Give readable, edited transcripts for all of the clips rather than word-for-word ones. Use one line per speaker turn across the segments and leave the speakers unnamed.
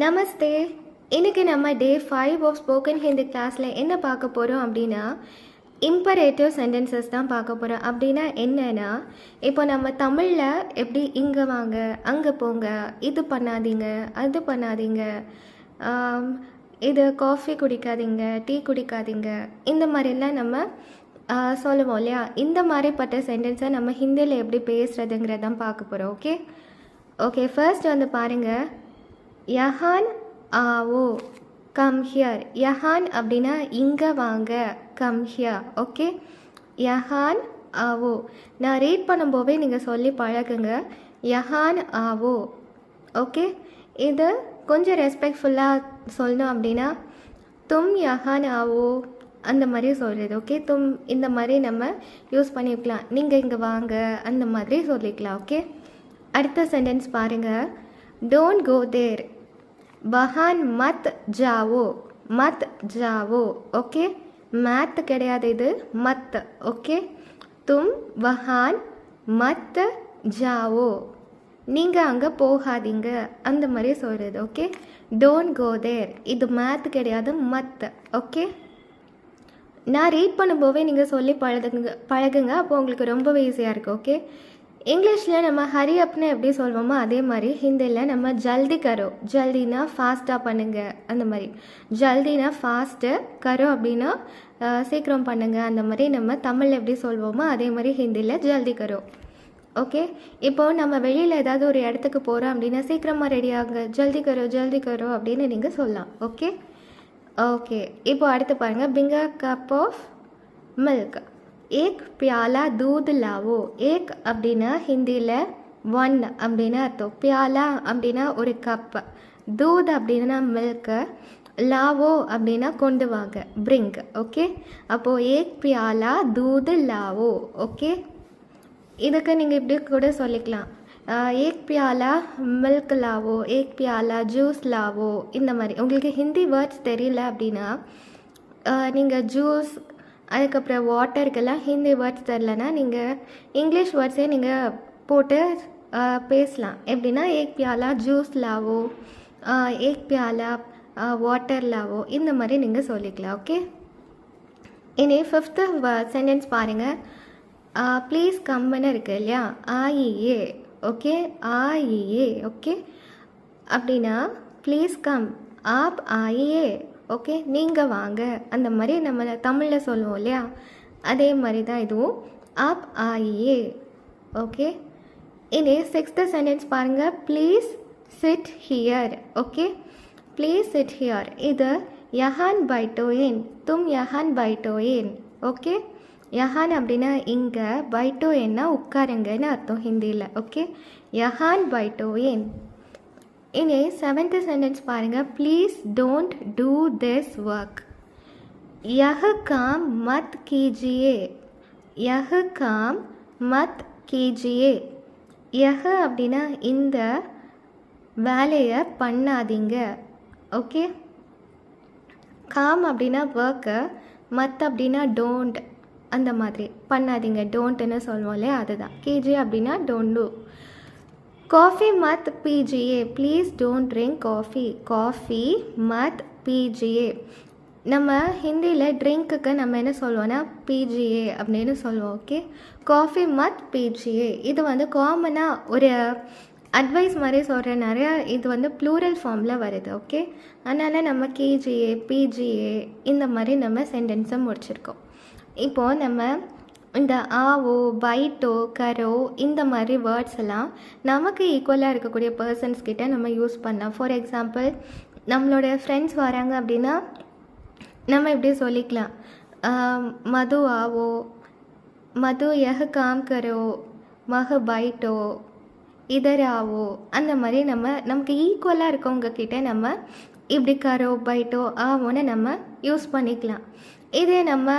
நமஸ்தே. இன்னைக்கு நம்ம டே 5 of spoken Hindi கிளாஸில் என்ன பார்க்க போகிறோம் அப்படின்னா இம்பரேட்டிவ் சென்டென்சஸ் தான் பார்க்க போகிறோம். அப்படின்னா என்னன்னா, இப்போ நம்ம தமிழில் எப்படி இங்கே வாங்க, அங்கே போங்க, இது பண்ணாதீங்க, அது பண்ணாதீங்க, இது காஃபி குடிக்காதீங்க, டீ குடிக்காதீங்க, இந்த மாதிரிலாம் நம்ம சொல்லுவோம் இல்லையா. இந்த மாதிரிப்பட்ட சென்டென்ஸை நம்ம ஹிந்தியில் எப்படி பேசுகிறதுங்கிறதான் பார்க்க போகிறோம். ஓகே ஃபர்ஸ்ட் வந்து பாருங்கள். யஹான் ஆவோ, கம் ஹியர். யஹான் அப்படின்னா இங்கே வாங்க, கம் ஹியர். ஓகே, யஹான் ஆவோ. நான் ரீட் பண்ணும்போதே நீங்கள் சொல்லி பழகுங்க, யஹான் ஆவோ. ஓகே, இது கொஞ்சம் ரெஸ்பெக்ட்ஃபுல்லாக சொல்லணும் அப்படின்னா தும் யஹான் ஆவோ அந்த மாதிரி சொல்கிறது. ஓகே, தும் இந்த மாதிரி நம்ம யூஸ் பண்ணிக்கலாம். நீங்கள் இங்கே வாங்க அந்த மாதிரி சொல்லிக்கலாம். ஓகே, அடுத்த சென்டென்ஸ் பாருங்கள். டோன்ட் கோ தேர், வஹான் மத் ஜாவோ, மத் ஜாவோ. ஓகே, மேத் கிடையாது, இது மத். ஓகே, தும் வஹான் மத் ஜாவோ, நீங்கள் அங்கே போகாதீங்க அந்த மாதிரி சொல்கிறது. ஓகே, டோன்ட் கோ தேர், இது மேத் கிடையாது, மத். ஓகே, நான் ரீட் பண்ணும்போதே நீங்கள் சொல்லி பழகுங்க, அப்போ உங்களுக்கு ரொம்பவே ஈஸியாக இருக்குது. ஓகே, இங்கிலீஷில் நம்ம ஹரி அப்னு எப்படி சொல்வோமோ அதே மாதிரி ஹிந்தியில் நம்ம ஜல்தி கரோ, ஜல்தினா ஃபாஸ்ட்டாக பண்ணுங்க அந்த மாதிரி. ஜல்தினா ஃபாஸ்ட்டு, கரோ அப்படின்னா சீக்கிரம் பண்ணுங்க அந்த மாதிரி நம்ம தமிழில் எப்படி சொல்வோமோ அதே மாதிரி ஹிந்தியில் ஜல்தி கரோ. ஓகே, இப்போது நம்ம வெளியில் ஏதாவது ஒரு இடத்துக்கு போகிறோம் அப்படின்னா சீக்கிரமாக ரெடி ஆகுங்க, ஜல்தி கரோ அப்படின்னு நீங்கள் சொல்லலாம். ஓகே ஓகே இப்போ அடுத்து பாருங்கள். Bring a cup of milk, ஏக் பியாலா தூத் லாவோ. ஏக் அப்படின்னா ஹிந்தியில் ஒன் அப்படின்னு அர்த்தம். பியாலா அப்படின்னா ஒரு கப், தூத் அப்படின்னா மில்க்கு, லாவோ அப்படின்னா கொண்டு வாங்க, பிரிங். ஓகே, அப்போது ஏக் பியாலா தூத் லாவோ. ஓகே, இதுக்கு நீங்கள் இப்படி கூட சொல்லிக்கலாம், ஏக் பியாலா மில்க் லாவோ, ஏக் பியாலா ஜூஸ் லாவோ. இந்த மாதிரி உங்களுக்கு ஹிந்தி வேர்ட்ஸ் தெரியல அப்படின்னா நீங்கள் ஜூஸ் அதுக்கப்புறம் வாட்டருக்கெல்லாம் ஹிந்தி வேர்ட்ஸ் தெரிலனா நீங்கள் இங்கிலீஷ் வேர்ட்ஸே நீங்கள் போட்டு பேசலாம். எப்படின்னா ஏக் பியாலா ஜூஸ் லாவோ, ஏக் பியாலா வாட்டர் லாவோ, இந்த மாதிரி நீங்கள் சொல்லிக்கலாம். ஓகே, இனி 5th சென்டென்ஸ் பாருங்கள். ப்ளீஸ் கம்முன்னு இருக்குது இல்லையா, ஆஇஏ. ஓகே, ஆஇஏ. ஓகே, அப்படின்னா ப்ளீஸ் கம், ஆப் ஆஇஏ. ஓகே, நீங்கள் வாங்க அந்த மாதிரி நம்ம தமிழில் சொல்லுவோம் இல்லையா, அதே மாதிரி தான் இதுவும், ஆப் ஆயியே. ஓகே, இனி 6th சென்டென்ஸ் பாருங்கள். Please sit here. Okay, please sit here, இது யஹான் பைட்டோ ஏன், தும் யஹான் பைட்டோ ஏன். ஓகே, யஹான் அப்படின்னா இங்கே, பைட்டோ ஏன்னா உட்காருங்கன்னு அர்த்தம் ஹிந்தியில். ஓகே, யஹான் பைட்டோ ஏன். இனி 7th சென்டென்ஸ் பாருங்கள். Please don't do this work, யஹ் காம் மத் கீஜியே, யஹ் காம் மத் கீஜியே. யஹ் அப்படின்னா இந்த வேலையை பண்ணாதீங்க. ஓகே, காம் அப்படின்னா ஒர்க்கு, மத் அப்படின்னா டோன்ட், அந்த மாதிரி பண்ணாதீங்க, டோன்ட்டுன்னு சொல்லுவோம் இல்லையா, அதுதான். கீஜியே அப்படின்னா டோன்ட் டூ. காஃபி மத் பீஜியே, please don't drink coffee, coffee மத் பீஜியே. நம்ம ஹிந்தியில் ட்ரிங்க்குக்கு நம்ம என்ன சொல்லுவோன்னா பீஜியே அப்படின்னு சொல்லுவோம். ஓகே, காஃபி மத் பீஜியே, இது வந்து காமனாக ஒரு அட்வைஸ் மாதிரி சொல்கிறனால இது வந்து ப்ளூரல் ஃபார்மில் வருது. ஓகே, அதனால் நம்ம கேஜிஏ பிஜிஏ இந்த மாதிரி நம்ம சென்டென்ஸை முடிச்சிருக்கோம். இப்போது நம்ம இந்த ஆவோ, பைட்டோ, கரோ இந்த மாதிரி வேர்ட்ஸ் எல்லாம் நமக்கு ஈக்குவலாக இருக்கக்கூடிய பர்சன்ஸ் கிட்ட நம்ம யூஸ் பண்ணலாம். ஃபார் எக்ஸாம்பிள், நம்மளோட ஃப்ரெண்ட்ஸ் வராங்க அப்படின்னா நம்ம இப்படி சொல்லிக்கலாம், மது ஆவோ, மது யஹ் காம் கரோ, மஹ் பைட்டோ, இதர் ஆவோ. அந்த மாதிரி நமக்கு ஈக்குவலாக இருக்கவங்க கிட்ட நம்ம இப்படி கரோ, பைட்டோ, ஆவோன்னு நம்ம யூஸ் பண்ணிக்கலாம். இதே நம்ம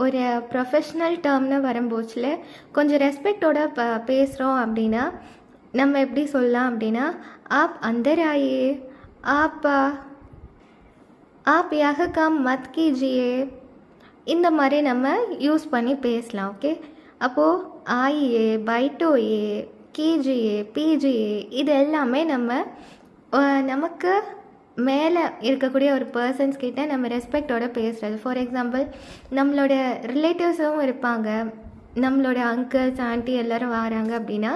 ஒரு ப்ரொஃபஷ்னல் டேர்ம்னு வரும்போச்சில் கொஞ்சம் ரெஸ்பெக்டோட பேசுகிறோம் அப்படின்னா நம்ம எப்படி சொல்லலாம் அப்படின்னா, ஆப் அந்தர் ஆயே, ஆப் யஹ் காம் மத் கீஜியே, இந்த மாதிரி நம்ம யூஸ் பண்ணி பேசலாம். ஓகே, அப்போது ஆயியே, பைட்டோயே, கீஜியே, பிஜியே இது எல்லாமே நமக்கு மேலே இருக்கக்கூடிய ஒரு பர்சன்ஸ் கிட்ட நம்ம ரெஸ்பெக்டோட பேசுகிறது. ஃபார் எக்ஸாம்பிள் நம்மளோட ரிலேட்டிவ்ஸும் இருப்பாங்க, நம்மளோட அங்கிள்ஸ் ஆண்டி எல்லோரும் வராங்க அப்படின்னா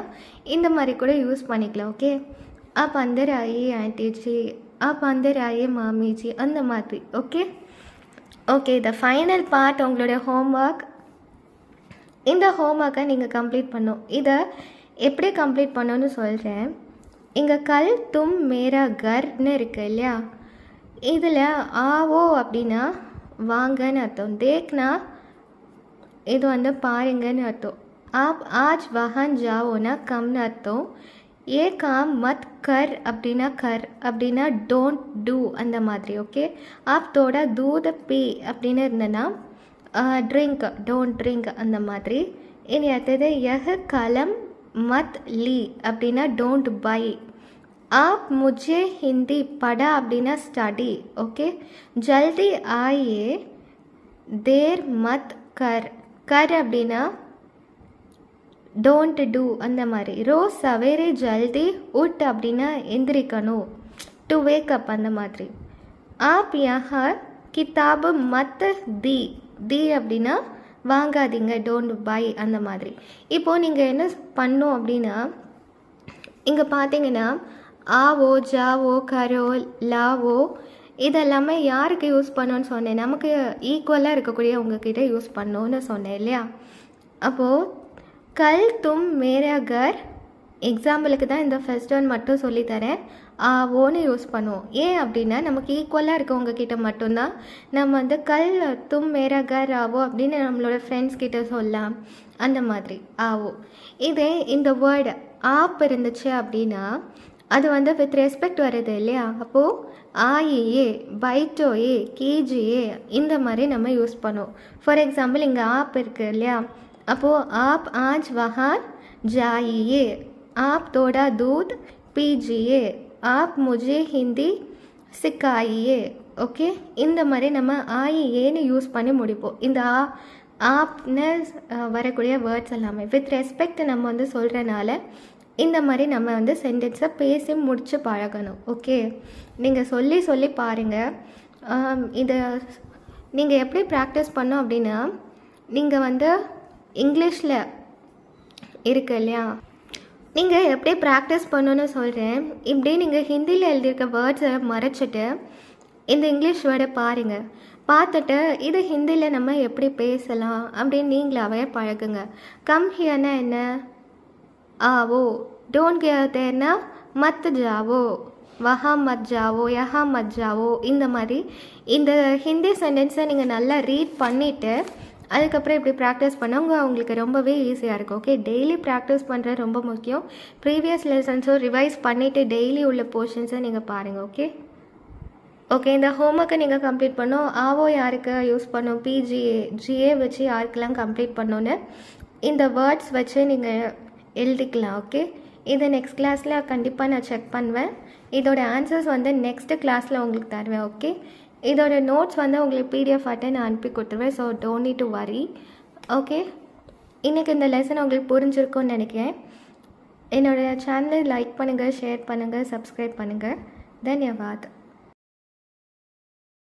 இந்த மாதிரி கூட யூஸ் பண்ணிக்கலாம். ஓகே, आप अंदर आइए आंटी जी, आप अंदर आइए मामी जी, அந்த மாதிரி. Okay okay the final part உங்களோட ஹோம்ஒர்க். இந்த ஹோம்ஒர்க்கை நீங்கள் கம்ப்ளீட் பண்ணணும். இதை எப்படி கம்ப்ளீட் பண்ணணும்னு சொல்கிறேன். இங்கே கல் தும் மேரா கர்னு இருக்குது இல்லையா, இதில் ஆவோ அப்படின்னா வாங்கன்னு அர்த்தம், தேக்னா இது வந்து பாருங்கன்னு அர்த்தம், ஆப் ஆஜ் வஹான் ஜாவோனா கம்னு அர்த்தம், ஏ காம் மத் கர் அப்படின்னா கர் அப்படின்னா டோன்ட் டூ அந்த மாதிரி. ஓகே, ஆப் தோட தூத பி அப்படின்னு இருந்தேன்னா ட்ரிங்க் டோன்ட் ட்ரிங்க் அந்த மாதிரி. இனி அடுத்தது யஹ் கலம் மத் லீ அப்படின்னா டோன்ட் பை, ஆப் முझे ஹிந்தி படா அப்படின்னா ஸ்டடி. ஓகே, ஜல்தி ஆயே தேர் மத் கர், கர் அப்படின்னா டோன்ட் டூ அந்த மாதிரி. ரோஸ் சவேரே ஜல்தி உட் அப்படின்னா எந்திரிக்கணும், டு வேக் அப் அந்த மாதிரி. ஆப் யஹா கிதாபு மத் தி, தி அப்படின்னா வாங்காதீங்க, டோன்ட் பை அந்த மாதிரி. இப்போது நீங்கள் என்ன பண்ணணும் அப்படின்னா, இங்கே பார்த்தீங்கன்னா ஆவோ ஜாவோ கரோ லாவோ இதெல்லாமே யாருக்கு யூஸ் பண்ணோன்னு சொன்னேன், நமக்கு ஈக்குவலாக இருக்கக்கூடிய உங்ககிட்ட யூஸ் பண்ணோன்னு சொன்னேன் இல்லையா. அப்போது கல் தும் மேரா கர் எக்ஸாம்பிளுக்கு தான் இந்த ஃபர்ஸ்ட் ஒன் மட்டும் சொல்லித்தரேன், ஆவோன்னு யூஸ் பண்ணுவோம். ஏன் அப்படின்னா நமக்கு ஈக்குவலாக இருக்கவங்க கிட்ட மட்டும்தான் நம்ம வந்து கல் தும் மேரா கர் ஆவோ அப்படின்னு நம்மளோட ஃப்ரெண்ட்ஸ் கிட்ட சொல்லலாம் அந்த மாதிரி ஆவோ. இதே இந்த வேர்டு ஆப் இருந்துச்சு அப்படின்னா அது வந்து வித் ரெஸ்பெக்ட் வருது இல்லையா. அப்போது ஆயே பைட்டோயே கீஜியே இந்த மாதிரி நம்ம யூஸ் பண்ணுவோம். ஃபார் எக்ஸாம்பிள் இங்கே ஆப் இருக்குது இல்லையா, அப்போது ஆப் ஆஜ் வஹான் ஜாயியே, आप थोड़ा दूध पीजिए, आप मुझे हिंदी सिखाइए. ஓகே, இந்த மாதிரி நம்ம ஆயியேன்னு யூஸ் பண்ணி முடிப்போம். இந்த ஆப்னு வரக்கூடிய வேர்ட்ஸ் எல்லாமே வித் ரெஸ்பெக்ட் நம்ம வந்து சொல்கிறனால இந்த மாதிரி நம்ம வந்து சென்டென்ஸை பேசி முடித்து பழகணும். ஓகே, நீங்கள் சொல்லி சொல்லி பாருங்கள். இதை நீங்கள் எப்படி ப்ராக்டிஸ் பண்ணோம் அப்படின்னா, நீங்கள் வந்து இங்கிலீஷில் இருக்கு இல்லையா, நீங்கள் எப்படி ப்ராக்டிஸ் பண்ணணுன்னு சொல்கிறேன். இப்படி நீங்கள் ஹிந்தியில் எழுதியிருக்க வேர்ட்ஸை மறைச்சிட்டு இந்த இங்கிலீஷ் வேர்டை பாருங்கள், பார்த்துட்டு இது ஹிந்தியில் நம்ம எப்படி பேசலாம் அப்படின்னு நீங்களாவே பழகுங்க. கம் ஹியர்னா என்ன, ஆவோ, டோன்ட் கியர் தேர்னா மத் ஜாவோ, வஹா மத் ஜாவோ, யஹா மத் ஜாவோ இந்த மாதிரி இந்த ஹிந்தி சென்டென்ஸை நீங்கள் நல்லா ரீட் பண்ணிவிட்டு அதுக்கப்புறம் இப்படி ப்ராக்டிஸ் பண்ணவங்க அவங்களுக்கு ரொம்பவே ஈஸியாக இருக்கும். ஓகே, டெய்லி ப்ராக்டிஸ் பண்ணுறது ரொம்ப முக்கியம். ப்ரீவியஸ் லெசன்ஸும் ரிவைஸ் பண்ணிவிட்டு டெய்லி உள்ள போர்ஷன்ஸை நீங்கள் பாருங்கள். ஓகே ஓகே இந்த ஹோம்ஒர்க்கை நீங்கள் கம்ப்ளீட் பண்ணோம். ஆவோ யாருக்கு யூஸ் பண்ணோம், பிஜிஏ ஜிஏ வச்சு யாருக்கெல்லாம் கம்ப்ளீட் பண்ணோன்னு இந்த வேர்ட்ஸ் வச்சு நீங்கள் எழுதிக்கலாம். ஓகே, இதை நெக்ஸ்ட் கிளாஸில் கண்டிப்பாக நான் செக் பண்ணுவேன். இதோட ஆன்சர்ஸ் வந்து நெக்ஸ்ட்டு கிளாஸில் உங்களுக்கு தருவேன். ஓகே, இதோட நோட்ஸ் வந்து உங்களுக்கு பிடிஎஃப் ஆட்டை நான் அனுப்பி கொடுத்துருவேன். So don't need to worry. Okay, இன்றைக்கி இந்த லெசன் உங்களுக்கு புரிஞ்சிருக்கும்னு நினைக்கிறேன். என்னோடய சேனலை லைக் பண்ணுங்கள், ஷேர் பண்ணுங்கள், சப்ஸ்கிரைப் பண்ணுங்கள். தன்யவாத்.